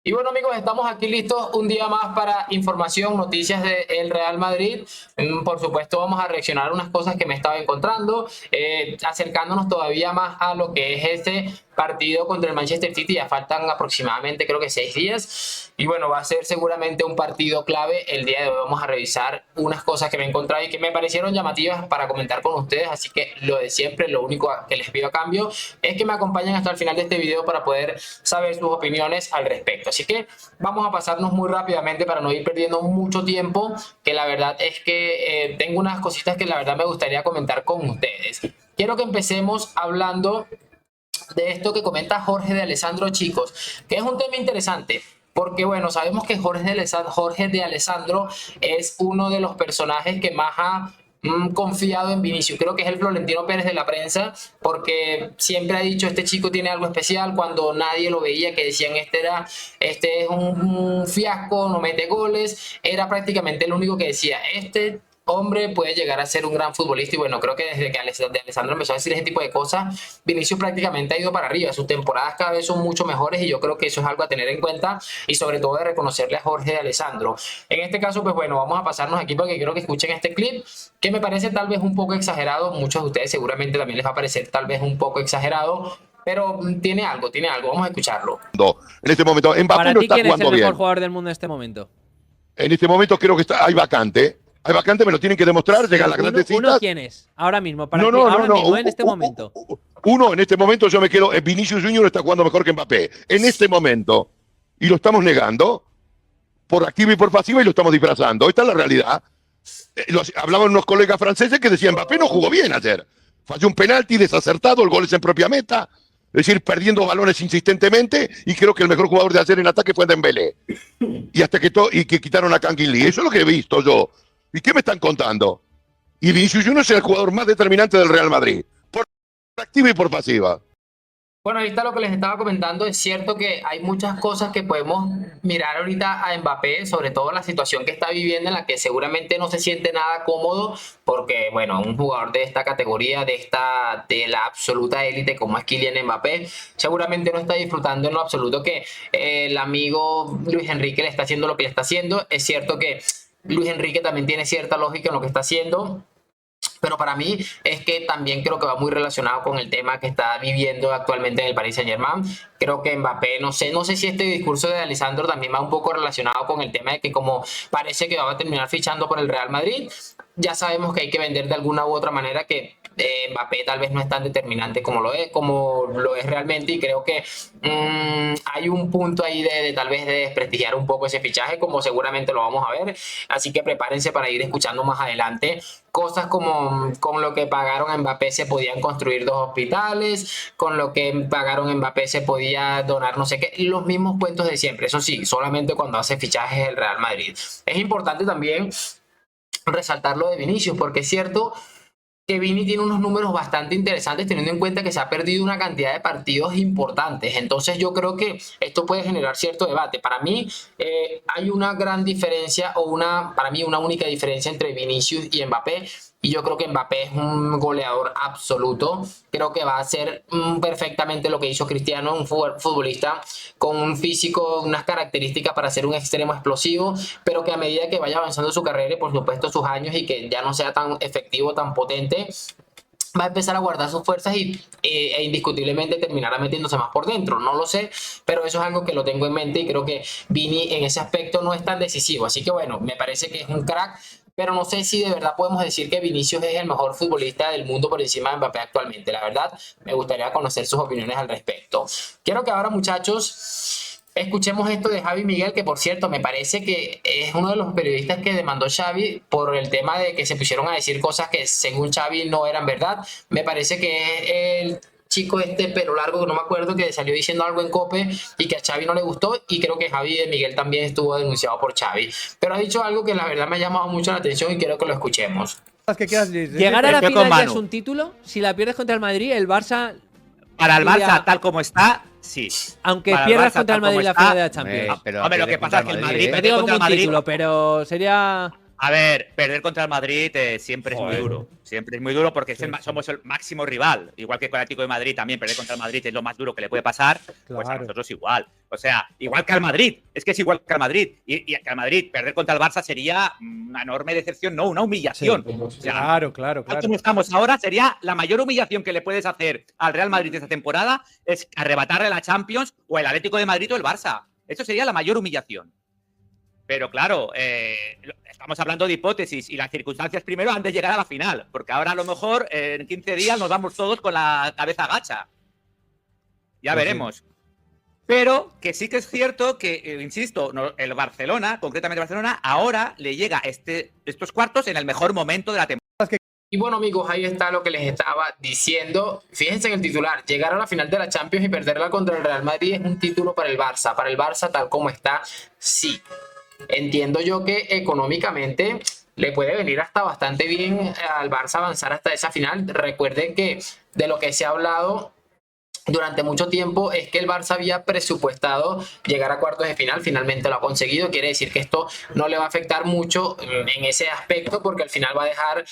Y bueno amigos, estamos aquí listos un día más para información, noticias del Real Madrid. Por supuesto vamos a reaccionar a unas cosas que me estaba encontrando, acercándonos todavía más a lo que es este partido contra el Manchester City. Ya faltan aproximadamente creo que 6 días y bueno, va a ser seguramente un partido clave. El día de hoy vamos a revisar unas cosas que me he encontrado y que me parecieron llamativas para comentar con ustedes, así que lo de siempre, lo único que les pido a cambio es que me acompañen hasta el final de este video para poder saber sus opiniones al respecto. Así que vamos a pasarnos muy rápidamente para no ir perdiendo mucho tiempo, que la verdad es que tengo unas cositas que la verdad me gustaría comentar con ustedes. Quiero que empecemos hablando de esto que comenta Jorge de Alessandro, chicos, que es un tema interesante. Porque bueno, sabemos que Jorge de Alessandro es uno de los personajes que más ha confiado en Vinicius. Creo que es el Florentino Pérez de la prensa, porque siempre ha dicho este chico tiene algo especial cuando nadie lo veía, que decían este es un fiasco, no mete goles. Era prácticamente el único que decía este hombre puede llegar a ser un gran futbolista. Y bueno, creo que desde que Alessandro empezó a decir ese tipo de cosas, Vinicius prácticamente ha ido para arriba. Sus temporadas cada vez son mucho mejores y yo creo que eso es algo a tener en cuenta y sobre todo de reconocerle a Jorge de Alessandro. En este caso, pues bueno, vamos a pasarnos aquí porque quiero que escuchen este clip que me parece tal vez un poco exagerado. Muchos de ustedes seguramente también les va a parecer tal vez un poco exagerado, pero tiene algo, tiene algo. Vamos a escucharlo. En este momento, Mbappé Para no ti, está ¿quién es el jugando mejor bien. jugador del mundo en este momento? En este momento creo que hay vacante. Hay vacante, me lo tienen que demostrar, llegan las grandes ¿Uno citas. quién es? Ahora mismo, para No, ti, no, no, ahora no. mismo, en este momento. Uno, en este momento yo me quedo, Vinicius Junior está jugando mejor que Mbappé. En este momento. Y lo estamos negando por activa y por pasiva y lo estamos disfrazando. Esta es la realidad. Hablaban unos colegas franceses que decían Mbappé no jugó bien ayer. Falló un penalti desacertado, el gol es en propia meta. Es decir, perdiendo balones insistentemente, y creo que el mejor jugador de ayer en ataque fue Dembélé. Y hasta que quitaron a Kangin Lee. Eso es lo que he visto yo. ¿Y qué me están contando? Y Vinicius Junior es el jugador más determinante del Real Madrid. Por activa y por pasiva. Bueno, ahí está lo que les estaba comentando. Es cierto que hay muchas cosas que podemos mirar ahorita a Mbappé, sobre todo la situación que está viviendo, en la que seguramente no se siente nada cómodo, porque, bueno, un jugador de esta categoría, de la absoluta élite como es Kylian Mbappé, seguramente no está disfrutando en lo absoluto que el amigo Luis Enrique le está haciendo lo que le está haciendo. Es cierto que Luis Enrique también tiene cierta lógica en lo que está haciendo, pero para mí es que también creo que va muy relacionado con el tema que está viviendo actualmente en el Paris Saint-Germain. Creo que Mbappé, no sé si este discurso de Alessandro también va un poco relacionado con el tema de que como parece que va a terminar fichando por el Real Madrid, ya sabemos que hay que vender de alguna u otra manera que Mbappé tal vez no es tan determinante como lo es realmente, y creo que hay un punto ahí de tal vez de desprestigiar un poco ese fichaje, como seguramente lo vamos a ver. Así que prepárense para ir escuchando más adelante cosas como con lo que pagaron a Mbappé se podían construir 2 hospitales, con lo que pagaron a Mbappé se podía donar no sé qué, los mismos cuentos de siempre. Eso sí, solamente cuando hace fichajes el Real Madrid. Es importante también resaltar lo de Vinicius, porque es cierto que Vini tiene unos números bastante interesantes, teniendo en cuenta que se ha perdido una cantidad de partidos importantes. Entonces yo creo que esto puede generar cierto debate. Para mí hay una gran diferencia, para mí una única diferencia entre Vinicius y Mbappé. Y yo creo que Mbappé es un goleador absoluto. Creo que va a hacer perfectamente lo que hizo Cristiano, un futbolista con un físico, unas características para ser un extremo explosivo, pero que a medida que vaya avanzando su carrera y por supuesto sus años, y que ya no sea tan efectivo, tan potente, va a empezar a guardar sus fuerzas e indiscutiblemente terminará metiéndose más por dentro. No lo sé, pero eso es algo que lo tengo en mente y creo que Vini en ese aspecto no es tan decisivo. Así que bueno, me parece que es un crack, pero no sé si de verdad podemos decir que Vinicius es el mejor futbolista del mundo por encima de Mbappé actualmente. La verdad, me gustaría conocer sus opiniones al respecto. Quiero que ahora, muchachos, escuchemos esto de Xavi Miguel, que por cierto me parece que es uno de los periodistas que demandó Xavi por el tema de que se pusieron a decir cosas que según Xavi no eran verdad. Me parece que es el chico este pelo largo, que no me acuerdo, que salió diciendo algo en COPE y que a Xavi no le gustó, y creo que Xavi de Miguel también estuvo denunciado por Xavi. Pero ha dicho algo que la verdad me ha llamado mucho la atención y quiero que lo escuchemos. Llegar a la Estoy con final ya es Manu. un título. Si la pierdes contra el Madrid, el Barça, Para el diría- Barça, tal como está, sí. aunque Para el pierdas Barça, contra el tal como Madrid la está, final de la Champions. Hombre, lo que pasa es que el Madrid Te perdió digo contra como el un Madrid. título, pero sería A ver, perder contra el Madrid siempre es muy Joder. duro. Siempre es muy duro porque Sí, sí. somos el máximo rival. Igual que con el Atlético de Madrid también, perder contra el Madrid es lo más duro que le puede pasar. Pues a Claro. nosotros igual. O sea, igual que al Madrid. Es que es igual que al Madrid. Y que al Madrid perder contra el Barça sería una enorme decepción, no, una humillación. O sea, Claro, claro, tal claro. como estamos ahora, sería la mayor humillación que le puedes hacer al Real Madrid esta temporada es arrebatarle la Champions o el Atlético de Madrid o el Barça. Eso sería la mayor humillación. Pero claro, estamos hablando de hipótesis y las circunstancias primero han de llegar a la final, porque ahora a lo mejor en 15 días nos vamos todos con la cabeza gacha. Ya Pues sí. veremos. Pero que sí que es cierto que, insisto, el Barcelona, concretamente Barcelona, ahora le llega estos cuartos en el mejor momento de la temporada. Y bueno, amigos, ahí está lo que les estaba diciendo. Fíjense en el titular. Llegar a la final de la Champions y perderla contra el Real Madrid es un título para el Barça. Para el Barça, tal como está, sí. Entiendo yo que económicamente le puede venir hasta bastante bien al Barça avanzar hasta esa final. Recuerden que de lo que se ha hablado durante mucho tiempo es que el Barça había presupuestado llegar a cuartos de final, finalmente lo ha conseguido. Quiere decir que esto no le va a afectar mucho en ese aspecto, porque al final va a dejar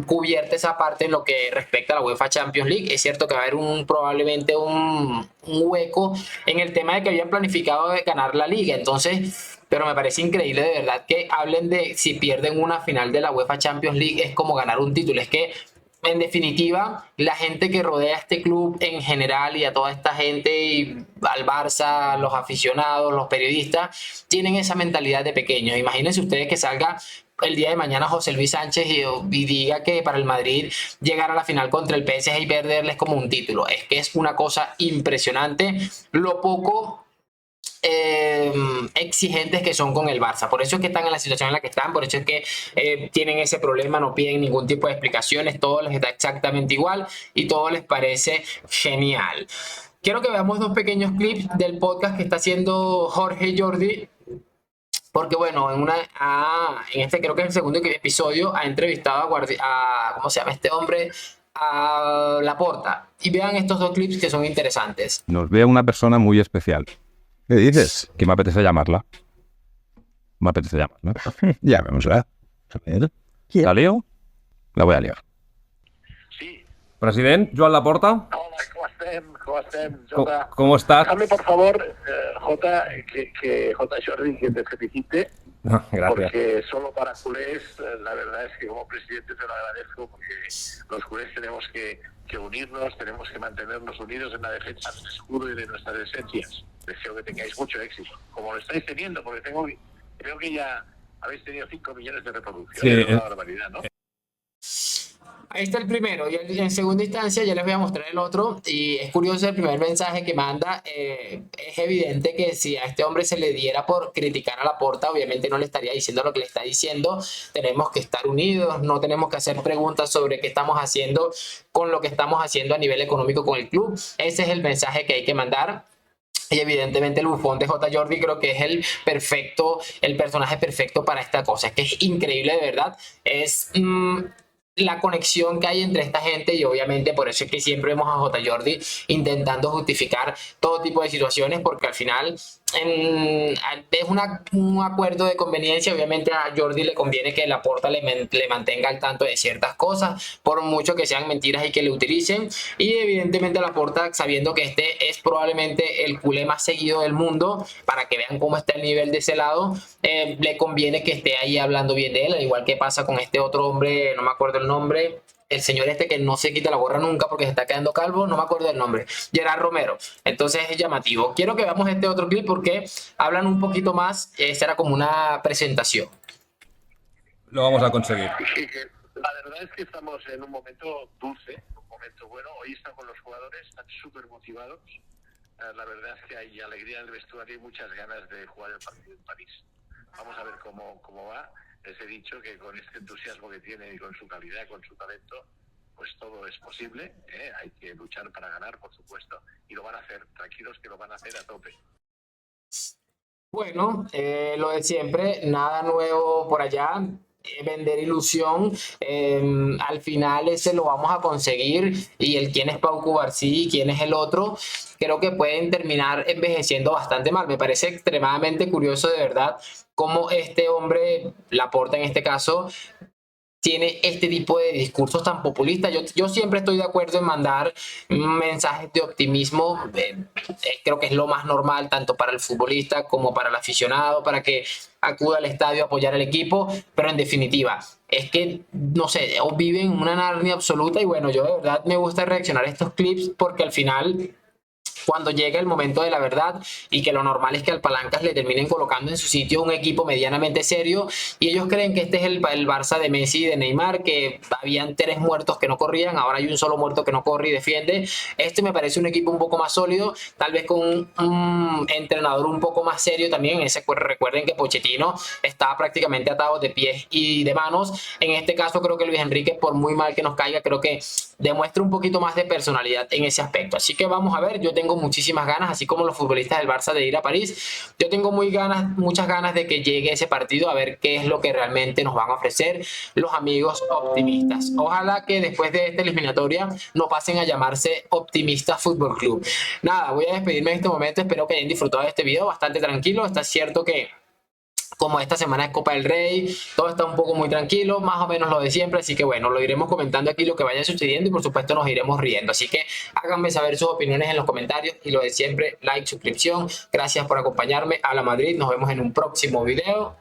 cubierta esa parte en lo que respecta a la UEFA Champions League. Es cierto que va a haber probablemente un hueco en el tema de que habían planificado de ganar la liga, entonces, pero me parece increíble de verdad que hablen de si pierden una final de la UEFA Champions League es como ganar un título. Es que en definitiva, la gente que rodea a este club en general y a toda esta gente, y al Barça, los aficionados, los periodistas, tienen esa mentalidad de pequeños. Imagínense ustedes que salga el día de mañana José Luis Sánchez y diga que para el Madrid llegar a la final contra el PSG y perderles como un título. Es que es una cosa impresionante lo poco exigentes que son con el Barça. Por eso es que están en la situación en la que están, por eso es que tienen ese problema, no piden ningún tipo de explicaciones, todo les está exactamente igual y todo les parece genial. Quiero que veamos dos pequeños clips del podcast que está haciendo Jorge Jordi, porque bueno, en este creo que es el segundo episodio, ha entrevistado ¿cómo se llama este hombre? A Laporta. Y vean estos dos clips que son interesantes. Nos ve a una persona muy especial. ¿Qué dices? Que me apetece llamarla. Me apetece llamarla. Llamémosla. A ver. ¿La lío? La voy a liar. Sí. President, Joan Laporta, Hola, ¿cómo estem? ¿Cómo estem, Jota? ¿cómo estás? Déjame, por favor, Jota, que Jota Jordi, que te felicite, Gracias. porque solo para culés, la verdad es que como presidente te lo agradezco, porque los culés tenemos que unirnos, tenemos que mantenernos unidos en la defensa del escudo y de nuestras esencias. Deseo que tengáis mucho éxito, como lo estáis teniendo, porque creo que ya habéis tenido 5 millones de reproducciones, Sí, es una barbaridad, ¿no? Ahí está el primero, y en segunda instancia ya les voy a mostrar el otro, y es curioso el primer mensaje que manda. Es evidente que si a este hombre se le diera por criticar a Laporta, obviamente no le estaría diciendo lo que le está diciendo. Tenemos que estar unidos, no tenemos que hacer preguntas sobre qué estamos haciendo con lo que estamos haciendo a nivel económico con el club. Ese es el mensaje que hay que mandar. Y evidentemente el bufón de J. Jordi creo que es el personaje perfecto para esta cosa. Es que es increíble, de verdad. Es la conexión que hay entre esta gente, y obviamente por eso es que siempre vemos a J. Jordi intentando justificar todo tipo de situaciones, porque al final es un acuerdo de conveniencia. Obviamente a Jordi le conviene que Laporta le mantenga al tanto de ciertas cosas, por mucho que sean mentiras y que le utilicen. Y evidentemente Laporta, sabiendo que este es probablemente el culé más seguido del mundo, para que vean cómo está el nivel de ese lado, le conviene que esté ahí hablando bien de él, al igual que pasa con este otro hombre, no me acuerdo el nombre, el señor este que no se quita la gorra nunca porque se está quedando calvo, no me acuerdo del nombre, Gerard Romero. Entonces es llamativo. Quiero que veamos este otro clip porque hablan un poquito más. Esta era como una presentación. Lo vamos a conseguir. Sí, que la verdad es que estamos en un momento dulce, un momento bueno. Hoy están con los jugadores, están súper motivados. La verdad es que hay alegría en el vestuario y muchas ganas de jugar el partido en París. Vamos a ver cómo va. Les he dicho que con este entusiasmo que tiene y con su calidad, con su talento, pues todo es posible. Hay que luchar para ganar, por supuesto, y lo van a hacer. Tranquilos que lo van a hacer a tope. Bueno, lo de siempre, nada nuevo por allá. vender ilusión, al final ese lo vamos a conseguir, y el quién es Pau Cubarsí y quién es el otro, creo que pueden terminar envejeciendo bastante mal. Me parece extremadamente curioso de verdad cómo este hombre, Laporta en este caso, tiene este tipo de discursos tan populistas. Yo siempre estoy de acuerdo en mandar mensajes de optimismo. Creo que es lo más normal tanto para el futbolista como para el aficionado, para que acuda al estadio a apoyar al equipo, pero en definitiva, es que, no sé, viven en una Narnia absoluta, y bueno, yo de verdad me gusta reaccionar a estos clips porque al final, cuando llega el momento de la verdad, y que lo normal es que al Palancas le terminen colocando en su sitio un equipo medianamente serio, y ellos creen que este es el Barça de Messi y de Neymar, que habían 3 muertos que no corrían, ahora hay un solo muerto que no corre y defiende. Este me parece un equipo un poco más sólido, tal vez con un entrenador un poco más serio también. Recuerden que Pochettino estaba prácticamente atado de pies y de manos. En este caso creo que Luis Enrique, por muy mal que nos caiga, creo que demuestra un poquito más de personalidad en ese aspecto. Así que vamos a ver, yo tengo muchísimas ganas, así como los futbolistas del Barça, de ir a París. Yo tengo muchas ganas de que llegue ese partido, a ver qué es lo que realmente nos van a ofrecer los amigos optimistas. Ojalá que después de esta eliminatoria no pasen a llamarse Optimistas Fútbol Club. Nada, voy a despedirme en este momento, espero que hayan disfrutado de este video, bastante tranquilo. Está cierto que como esta semana es Copa del Rey, todo está un poco muy tranquilo, más o menos lo de siempre, así que bueno, lo iremos comentando aquí lo que vaya sucediendo, y por supuesto nos iremos riendo. Así que háganme saber sus opiniones en los comentarios, y lo de siempre, like, suscripción. Gracias por acompañarme. A la Madrid, nos vemos en un próximo video.